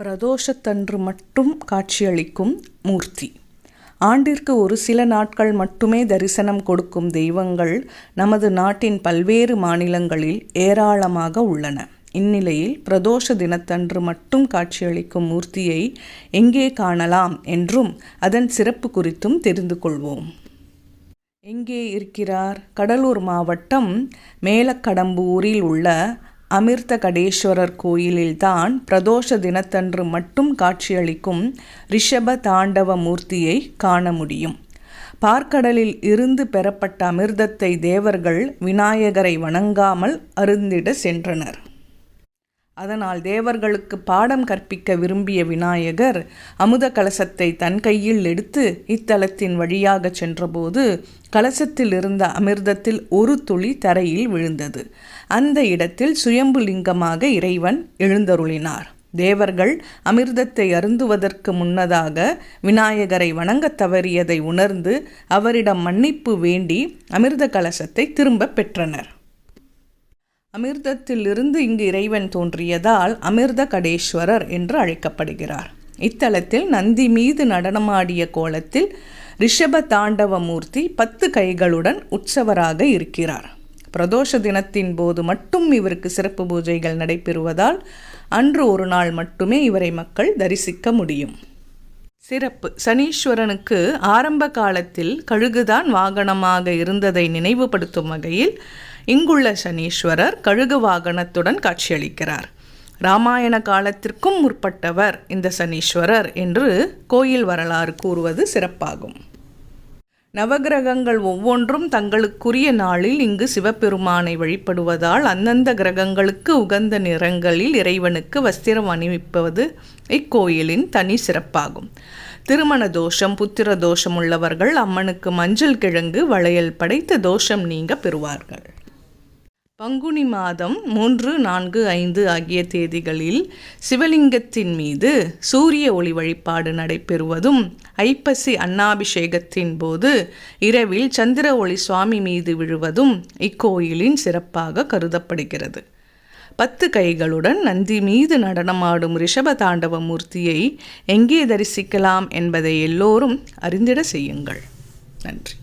பிரதோஷத்தன்று மட்டும் காட்சியளிக்கும் மூர்த்தி. ஆண்டிற்கு ஒரு சில நாட்கள் மட்டுமே தரிசனம் கொடுக்கும் தெய்வங்கள் நமது நாட்டின் பல்வேறு மாநிலங்களில் ஏராளமாக உள்ளன. இந்நிலையில் பிரதோஷ தினத்தன்று மட்டும் காட்சியளிக்கும் மூர்த்தியை எங்கே காணலாம் என்றும் அதன் சிறப்பு குறித்தும் தெரிந்து கொள்வோம். எங்கே இருக்கிறார்? கடலூர் மாவட்டம் மேலக்கடம்பூரில் உள்ள அமிர்தகடேஸ்வரர் கோயிலில்தான் பிரதோஷ தினத்தன்று மட்டும் காட்சியளிக்கும் ரிஷப தாண்டவ மூர்த்தியை காண முடியும். பார்க்கடலில் இருந்து பெறப்பட்ட அமிர்தத்தை தேவர்கள் விநாயகரை வணங்காமல் அருந்திட சென்றனர். அதனால் தேவர்களுக்கு பாடம் கற்பிக்க விரும்பிய விநாயகர் அமுத கலசத்தை தன் கையில் எடுத்து இத்தலத்தின் வழியாக சென்றபோது கலசத்தில் இருந்த அமிர்தத்தில் ஒரு துளி தரையில் விழுந்தது. அந்த இடத்தில் சுயம்புலிங்கமாக இறைவன் எழுந்தருளினார். தேவர்கள் அமிர்தத்தை அருந்துவதற்கு முன்னதாக விநாயகரை வணங்கத் தவறியதை உணர்ந்து அவரிடம் மன்னிப்பு வேண்டி அமிர்த கலசத்தை திரும்ப பெற்றனர். அமிர்தத்திலிருந்து இங்கு இறைவன் தோன்றியதால் அமிர்தகடேஸ்வரர் என்று அழைக்கப்படுகிறார். இத்தலத்தில் நந்தி மீது நடனமாடிய கோலத்தில் ரிஷப தாண்டவ மூர்த்தி 10 கைகளுடன் உற்சவராக இருக்கிறார். பிரதோஷ தினத்தின் போது மட்டும் இவருக்கு சிறப்பு பூஜைகள் நடைபெறுவதால் அன்று ஒரு நாள் மட்டுமே இவரை மக்கள் தரிசிக்க முடியும். சிறப்பு: சனீஸ்வரனுக்கு ஆரம்ப காலத்தில் கழுகுதான் வாகனமாக இருந்ததை நினைவுபடுத்தும் வகையில் இங்குள்ள சனீஸ்வரர் கழுகு வாகனத்துடன் காட்சியளிக்கிறார். இராமாயண காலத்திற்கும் முற்பட்டவர் இந்த சனீஸ்வரர் என்று கோயில் வரலாறு கூறுவது சிறப்பாகும். நவகிரகங்கள் ஒவ்வொன்றும் தங்களுக்குரிய நாளில் இங்கு சிவபெருமானை வழிபடுவதால் அந்தந்த கிரகங்களுக்கு உகந்த நிறங்களில் இறைவனுக்கு வஸ்திரம் அணிவிப்பது இக்கோயிலின் தனி சிறப்பாகும். திருமண தோஷம், புத்திர தோஷம் உள்ளவர்கள் அம்மனுக்கு மஞ்சள் கிழங்கு வளையல் படைத்து தோஷம் நீங்க பெறுவார்கள். பங்குனி மாதம் 3, 4, 5 ஆகிய தேதிகளில் சிவலிங்கத்தின் மீது சூரிய ஒளி வழிபாடு நடைபெறுவதும், ஐப்பசி அன்னாபிஷேகத்தின் போது இரவில் சந்திர ஒளி சுவாமி மீது விழுவதும் இக்கோயிலின் சிறப்பாக கருதப்படுகிறது. 10 கைகளுடன் நந்தி மீது நடனமாடும் ரிஷப தாண்டவ மூர்த்தியை எங்கே தரிசிக்கலாம் என்பதை எல்லோரும் அறிந்திட செய்யுங்கள். நன்றி.